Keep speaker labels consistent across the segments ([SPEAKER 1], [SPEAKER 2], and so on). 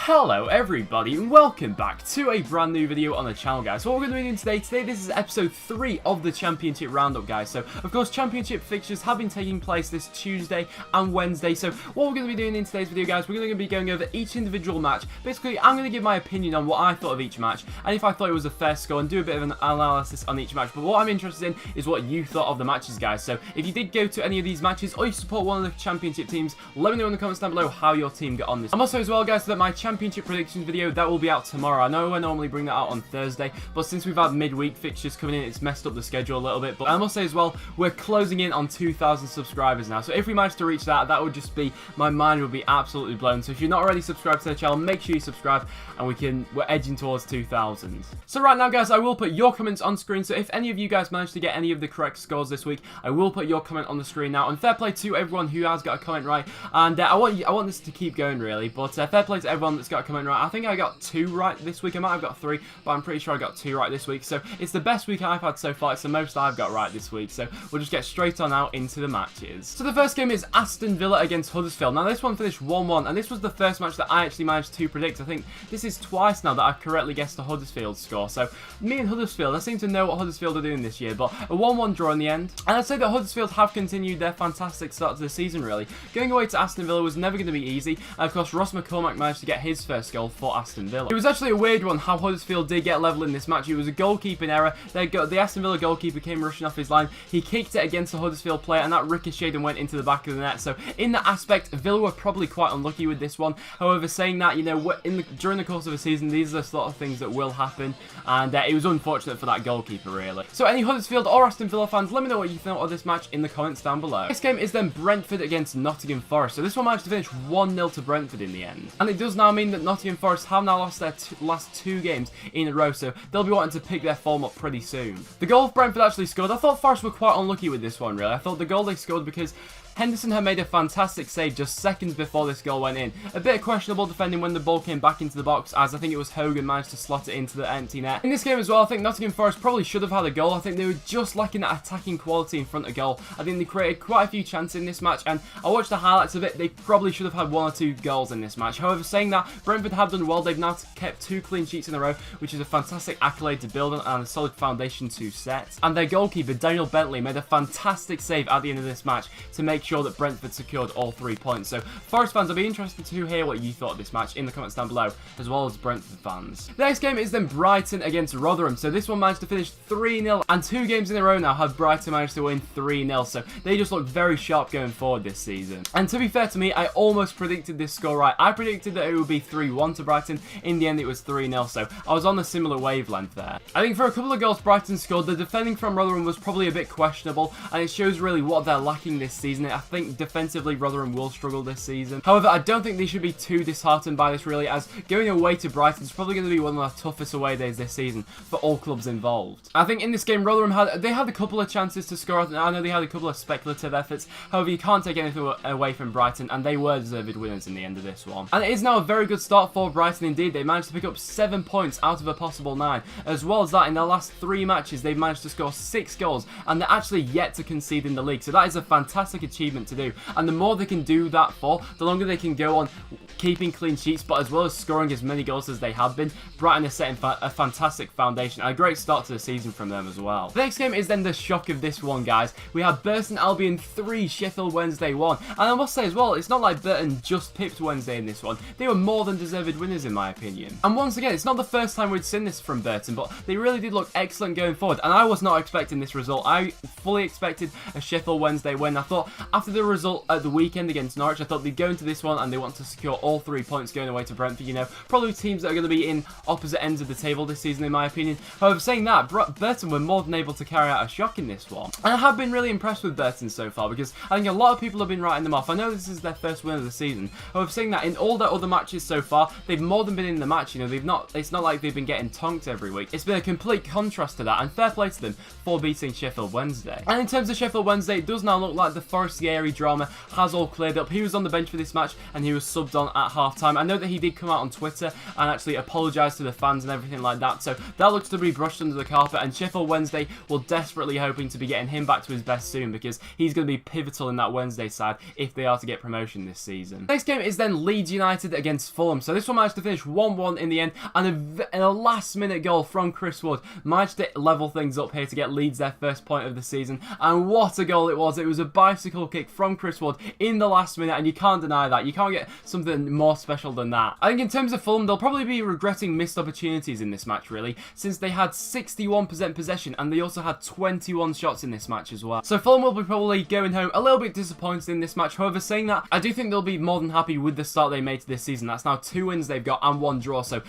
[SPEAKER 1] Hello everybody and welcome back to a brand new video on the channel, guys. So what we're going to be doing today, this is episode 3 of the Championship Roundup, guys. So of course Championship fixtures have been taking place this Tuesday and Wednesday. So what we're going to be doing in today's video, guys, we're going to be going over each individual match. Basically I'm going to give my opinion on what I thought of each match and if I thought it was a fair score and do a bit of an analysis on each match. But what I'm interested in is what you thought of the matches, guys. So if you did go to any of these matches or you support one of the Championship teams, let me know in the comments down below how your team got on this. I'm also as well, guys, so that my Championship predictions video that will be out tomorrow. I know I normally bring that out on Thursday, but since we've had midweek fixtures coming in, it's messed up the schedule a little bit. But I must say as well, we're closing in on 2,000 subscribers now. So if we manage to reach that, that would just be, my mind would be absolutely blown. So if you're not already subscribed to the channel, make sure you subscribe and we're edging towards 2,000. So right now, guys, I will put your comments on screen. So if any of you guys managed to get any of the correct scores this week, I will put your comment on the screen now. And fair play to everyone who has got a comment right. And I want this to keep going, really. But fair play to everyone that's got a comment right. I think I got 2 right this week. I might have got 3, but I'm pretty sure I got 2 right this week. So it's the best week I've had so far. It's the most I've got right this week. So we'll just get straight on out into the matches. So the first game is Aston Villa against Huddersfield. Now this one finished 1-1, and this was the first match that I actually managed to predict. I think this is twice now that I've correctly guessed the Huddersfield score. So me and Huddersfield, I seem to know what Huddersfield are doing this year, but a 1-1 draw in the end. And I'd say that Huddersfield have continued their fantastic start to the season, really. Going away to Aston Villa was never going to be easy. And of course, Ross McCormack managed to get his first goal for Aston Villa. It was actually a weird one how Huddersfield did get level in this match. It was a goalkeeping error. The Aston Villa goalkeeper came rushing off his line. He kicked it against the Huddersfield player, and that ricocheted and went into the back of the net. So in that aspect, Villa were probably quite unlucky with this one. However, saying that, you know, during the course of a season, these are the sort of things that will happen, and it was unfortunate for that goalkeeper, really. So any Huddersfield or Aston Villa fans, let me know what you thought of this match in the comments down below. This game is then Brentford against Nottingham Forest. So this one managed to finish 1-0 to Brentford in the end. And it does now mean that Nottingham Forest have now lost their last 2 games in a row, so they'll be wanting to pick their form up pretty soon. The goal Brentford actually scored, I thought Forest were quite unlucky with this one, really. I thought the goal they scored because Henderson had made a fantastic save just seconds before this goal went in. A bit of questionable defending when the ball came back into the box, as I think it was Hogan managed to slot it into the empty net. In this game as well, I think Nottingham Forest probably should have had a goal. I think they were just lacking that attacking quality in front of goal. I think they created quite a few chances in this match, and I watched the highlights of it. They probably should have had 1 or 2 goals in this match. However, saying that, Brentford have done well. They've now kept 2 clean sheets in a row, which is a fantastic accolade to build on and a solid foundation to set. And their goalkeeper, Daniel Bentley, made a fantastic save at the end of this match to make sure that Brentford secured all 3 points. So Forest fans, I'll be interested to hear what you thought of this match in the comments down below, as well as Brentford fans. The next game is then Brighton against Rotherham. So this one managed to finish 3-0, and 2 games in a row now have Brighton managed to win 3-0. So they just look very sharp going forward this season. And to be fair to me, I almost predicted this score right. I predicted that it would be 3-1 to Brighton. In the end, it was 3-0. So I was on a similar wavelength there. I think for a couple of goals Brighton scored, the defending from Rotherham was probably a bit questionable, and it shows really what they're lacking this season. I think defensively Rotherham will struggle this season. However, I don't think they should be too disheartened by this, really, as going away to Brighton is probably going to be one of the toughest away days this season for all clubs involved. I think in this game Rotherham had a couple of chances to score. I know they had a couple of speculative efforts. However, you can't take anything away from Brighton, and they were deserved winners in the end of this one. And it is now a very good start for Brighton indeed. They managed to pick up 7 points out of a possible 9. As well as that, in their last 3 matches, they've managed to score 6 goals, and they're actually yet to concede in the league. So that is a fantastic achievement to do. And the more they can do that for, the longer they can go on keeping clean sheets, but as well as scoring as many goals as they have been, Brighton is setting a fantastic foundation and a great start to the season from them as well. The next game is then the shock of this one, guys. We have Burton Albion 3, Sheffield Wednesday 1. And I must say as well, it's not like Burton just pipped Wednesday in this one. They were more than deserved winners in my opinion. And once again, it's not the first time we'd seen this from Burton, but they really did look excellent going forward. And I was not expecting this result. I fully expected a Sheffield Wednesday win. I thought after the result at the weekend against Norwich, I thought they'd go into this one and they want to secure all 3 points going away to Brentford. You know, probably teams that are going to be in opposite ends of the table this season, in my opinion. However, saying that, Burton were more than able to carry out a shock in this one. And I have been really impressed with Burton so far, because I think a lot of people have been writing them off. I know this is their first win of the season. However, saying that, in all their other matches so far, they've more than been in the match. You know, it's not like they've been getting tonked every week. It's been a complete contrast to that, and fair play to them for beating Sheffield Wednesday. And in terms of Sheffield Wednesday, it does now look like the Forest scary drama has all cleared up. He was on the bench for this match and he was subbed on at half-time. I know that he did come out on Twitter and actually apologise to the fans and everything like that, so that looks to be brushed under the carpet, and Sheffield Wednesday will desperately hoping to be getting him back to his best soon, because he's going to be pivotal in that Wednesday side if they are to get promotion this season. Next game is then Leeds United against Fulham. So this one managed to finish 1-1 in the end, and a last-minute goal from Chris Wood managed to level things up here to get Leeds their first point of the season. And what a goal it was! It was a bicycle kick from Chris Wood in the last minute, and you can't deny that. You can't get something more special than that. I think in terms of Fulham, they'll probably be regretting missed opportunities in this match, really, since they had 61% possession and they also had 21 shots in this match as well. So Fulham will be probably going home a little bit disappointed in this match. However, saying that, I do think they'll be more than happy with the start they made to this season. That's now 2 wins they've got and 1 draw. So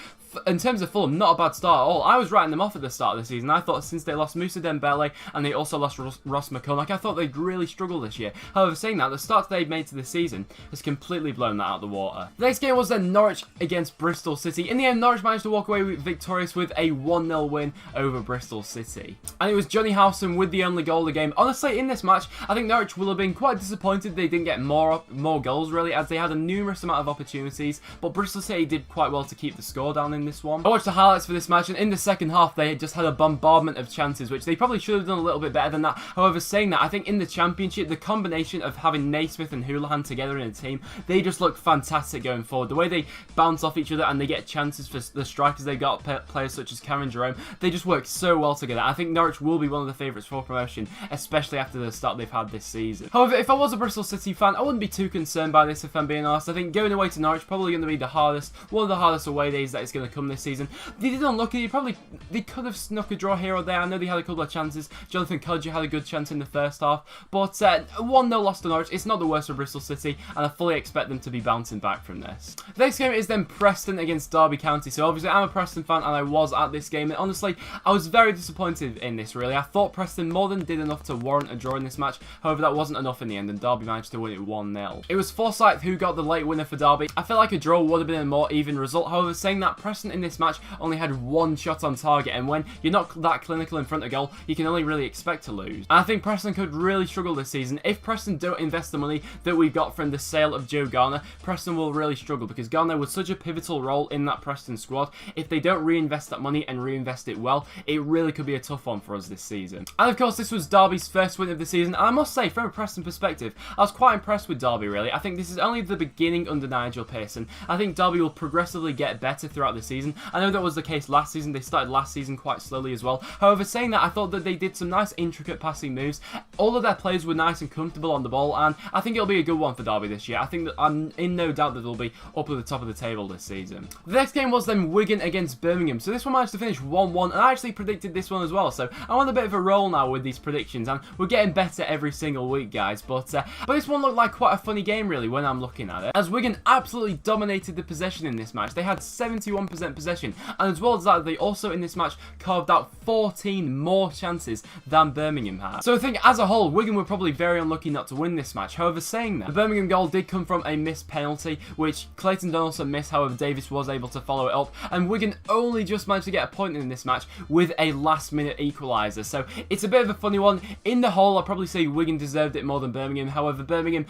[SPEAKER 1] in terms of Fulham, not a bad start at all. I was writing them off at the start of the season. I thought since they lost Moussa Dembele and they also lost Ross McCormack, I thought they'd really struggle this year. However, saying that, the start they've made to this season has completely blown that out of the water. The next game was then Norwich against Bristol City. In the end, Norwich managed to walk away victorious with a 1-0 win over Bristol City. And it was Johnny Howson with the only goal of the game. Honestly, in this match, I think Norwich will have been quite disappointed they didn't get more goals, really, as they had a numerous amount of opportunities, but Bristol City did quite well to keep the score down in this one. I watched the highlights for this match, and in the second half they just had a bombardment of chances, which they probably should have done a little bit better than that. However, saying that, I think in the Championship, the combination of having Naismith and Houlihan together in a team, they just look fantastic going forward. The way they bounce off each other and they get chances for the strikers they got, players such as Cameron Jerome, they just work so well together. I think Norwich will be one of the favourites for promotion, especially after the start they've had this season. However, if I was a Bristol City fan, I wouldn't be too concerned by this, if I'm being honest. I think going away to Norwich probably going to be one of the hardest away days that is going to come this season. They did unlucky. They could have snuck a draw here or there. I know they had a couple of chances. Jonathan Kodja had a good chance in the first half, but 1-0 loss to Norwich. It's not the worst for Bristol City, and I fully expect them to be bouncing back from this. The next game is then Preston against Derby County. So obviously I'm a Preston fan, and I was at this game, and honestly I was very disappointed in this, really. I thought Preston more than did enough to warrant a draw in this match. However, that wasn't enough in the end, and Derby managed to win it 1-0. It was Forsyth who got the late winner for Derby. I feel like a draw would have been a more even result. However, saying that, Preston in this match only had 1 shot on target, and when you're not that clinical in front of goal, you can only really expect to lose. And I think Preston could really struggle this season. If Preston don't invest the money that we've got from the sale of Joe Garner, Preston will really struggle, because Garner was such a pivotal role in that Preston squad. If they don't reinvest that money and reinvest it well, it really could be a tough one for us this season. And of course, this was Derby's first win of the season, and I must say, from a Preston perspective, I was quite impressed with Derby, really. I think this is only the beginning under Nigel Pearson. I think Derby will progressively get better throughout the season. I know that was the case last season. They started last season quite slowly as well. However, saying that, I thought that they did some nice intricate passing moves. All of their players were nice and comfortable on the ball, and I think it'll be a good one for Derby this year. I think that I'm in no doubt that they'll be up at the top of the table this season. The next game was then Wigan against Birmingham. So this one managed to finish 1-1, and I actually predicted this one as well. So I'm on a bit of a roll now with these predictions, and we're getting better every single week, guys. But this one looked like quite a funny game, really, when I'm looking at it, as Wigan absolutely dominated the possession in this match. They had 71% possession, and as well as that, they also in this match carved out 14 more chances than Birmingham had. So I think as a whole, Wigan were probably very unlucky not to win this match. However, saying that, the Birmingham goal did come from a missed penalty, which Clayton Donaldson missed. However, Davis was able to follow it up, and Wigan only just managed to get a point in this match with a last-minute equaliser. So it's a bit of a funny one. In the whole, I'd probably say Wigan deserved it more than Birmingham. However, Birmingham,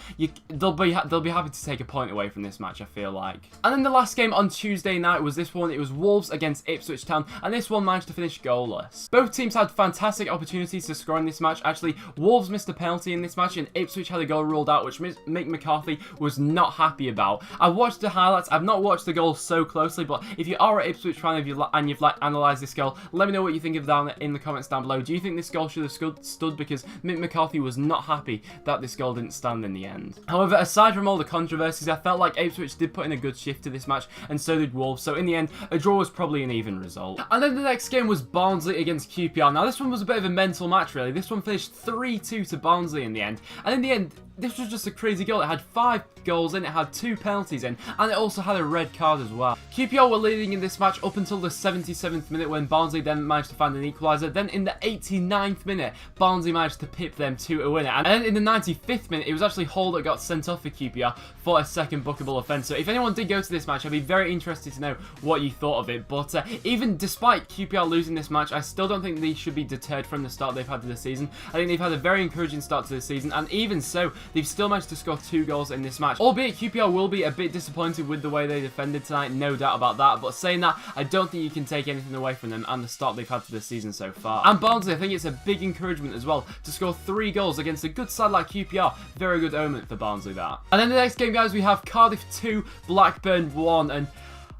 [SPEAKER 1] they'll be happy to take a point away from this match, I feel like. And then the last game on Tuesday night was this one. It was Wolves against Ipswich Town, and this one managed to finish goalless. Both teams had fantastic opportunities to score in this match. Actually, Wolves missed a penalty in this match, and Ipswich had a goal ruled out, which Mick McCarthy was not happy about. I've watched the highlights. I've not watched the goal so closely, but if you are an Ipswich fan and you've analysed this goal, let me know what you think of down in the comments down below. Do you think this goal should have stood? Because Mick McCarthy was not happy that this goal didn't stand in the end. However, aside from all the controversies, I felt like Ipswich did put in a good shift to this match, and so did Wolves. So in the end, a draw was probably an even result. And then the next game was Barnsley against QPR. Now this one was a bit of a mental match, really. This one finished 3-2 to Barnsley in the end. And in the end, this was just a crazy goal. It had 5 goals in, it had 2 penalties in, and it also had a red card as well. QPR were leading in this match up until the 77th minute, when Barnsley then managed to find an equaliser. Then in the 89th minute, Barnsley managed to pip them to a winner. And then in the 95th minute, it was actually Hall that got sent off for QPR for a second bookable offence. So if anyone did go to this match, I'd be very interested to know what you thought of it. But even despite QPR losing this match, I still don't think they should be deterred from the start they've had to the season. I think they've had a very encouraging start to the season, and even so, they've still managed to score 2 goals in this match. Albeit QPR will be a bit disappointed with the way they defended tonight, no doubt about that. But saying that, I don't think you can take anything away from them and the start they've had to this season so far. And Barnsley, I think it's a big encouragement as well to score 3 goals against a good side like QPR. Very good omen for Barnsley, that. And then the next game, guys, we have Cardiff 2, Blackburn 1, and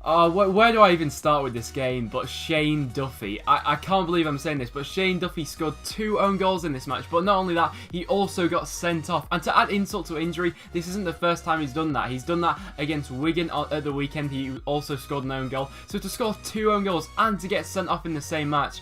[SPEAKER 1] where do I even start with this game? But Shane Duffy. I can't believe I'm saying this, but Shane Duffy scored 2 own goals in this match. But not only that, he also got sent off. And to add insult to injury, this isn't the first time he's done that. He's done that against Wigan at the weekend. He also scored an own goal. So to score 2 own goals and to get sent off in the same match,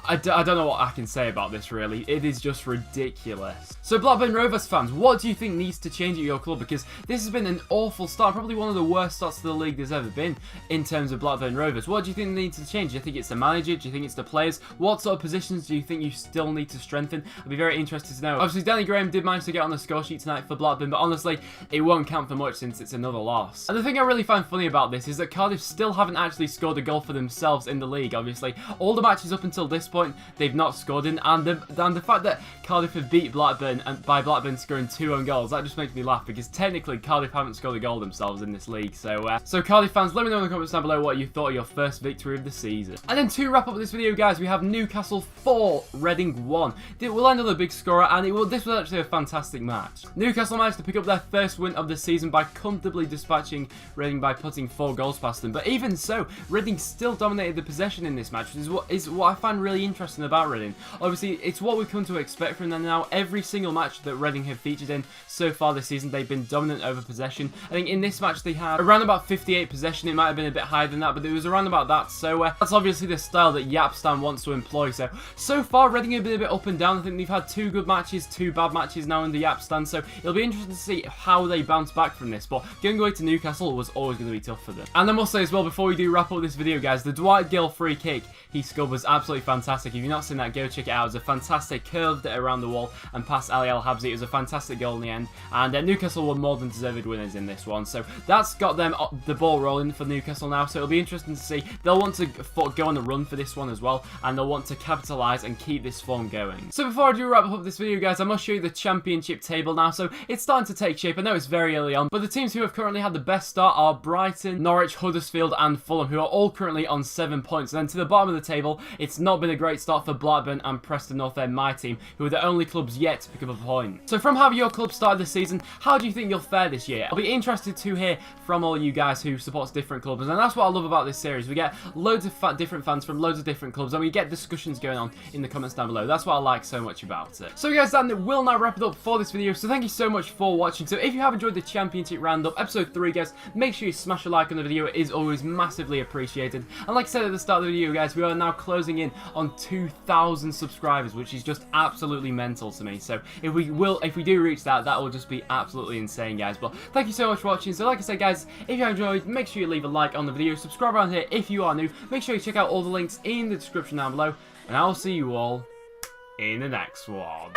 [SPEAKER 1] I don't know what I can say about this, really. It is just ridiculous. So Blackburn Rovers fans, what do you think needs to change at your club? Because this has been an awful start, probably one of the worst starts to the league there's ever been in terms of Blackburn Rovers. What do you think needs to change? Do you think it's the manager? Do you think it's the players? What sort of positions do you think you still need to strengthen? I'd be very interested to know. Obviously, Danny Graham did manage to get on the score sheet tonight for Blackburn, but honestly, it won't count for much since it's another loss. And the thing I really find funny about this is that Cardiff still haven't actually scored a goal for themselves in the league, obviously. All the matches up until this point, they've not scored in, and the fact that Cardiff have beat Blackburn, and by Blackburn scoring 2 own goals, that just makes me laugh, because technically Cardiff haven't scored a goal themselves in this league. So Cardiff fans, let me know in the comments down below what you thought of your first victory of the season. And then to wrap up this video, guys, we have Newcastle 4, Reading 1. We'll end on a big scorer, and this was actually a fantastic match. Newcastle managed to pick up their first win of the season by comfortably dispatching Reading by putting 4 goals past them. But even so, Reading still dominated the possession in this match, which is what I find really interesting about Reading. Obviously, it's what we've come to expect from them now. Every single match that Reading have featured in so far this season, they've been dominant over possession. I think in this match they had around about 58 possession. It might have been a bit higher than that, but it was around about that. So that's obviously the style that Aston wants to employ. So far, Reading have been a bit up and down. I think they've had 2 good matches, 2 bad matches now under Aston. So it'll be interesting to see how they bounce back from this. But going away to Newcastle was always going to be tough for them. And I must say as well, before we do wrap up this video, guys, the Dwight Gill free kick he scored was absolutely fantastic. If you've not seen that, go check it out. It was a fantastic, curved it around the wall and past Ali El Habsi. It was a fantastic goal in the end, and Newcastle were more than deserved winners in this one. So that's got them the ball rolling for Newcastle now. So it'll be interesting to see. They'll want to go on the run for this one as well, and they'll want to capitalise and keep this form going. So before I do wrap up this video, guys, I must show you the Championship table now. So it's starting to take shape. I know it's very early on, but the teams who have currently had the best start are Brighton, Norwich, Huddersfield and Fulham, who are all currently on 7 points. And then to the bottom of the table, it's not been a great start for Blackburn and Preston North End, my team, who are the only clubs yet to pick up a point. So from how your club started this season, how do you think you'll fare this year? I'll be interested to hear from all you guys who supports different clubs, and that's what I love about this series. We get loads of different fans from loads of different clubs, and we get discussions going on in the comments down below. That's what I like so much about it. So guys, that will now wrap it up for this video. So thank you so much for watching. So if you have enjoyed the Championship Roundup, episode 3, guys, make sure you smash a like on the video. It is always massively appreciated. And like I said at the start of the video, guys, we are now closing in on 2,000 subscribers, which is just absolutely mental to me. So if we do reach that will just be absolutely insane, guys. But thank you so much for watching. So like I said, guys, if you enjoyed, make sure you leave a like on the video, subscribe around here if you are new, make sure you check out all the links in the description down below, and I'll see you all in the next one.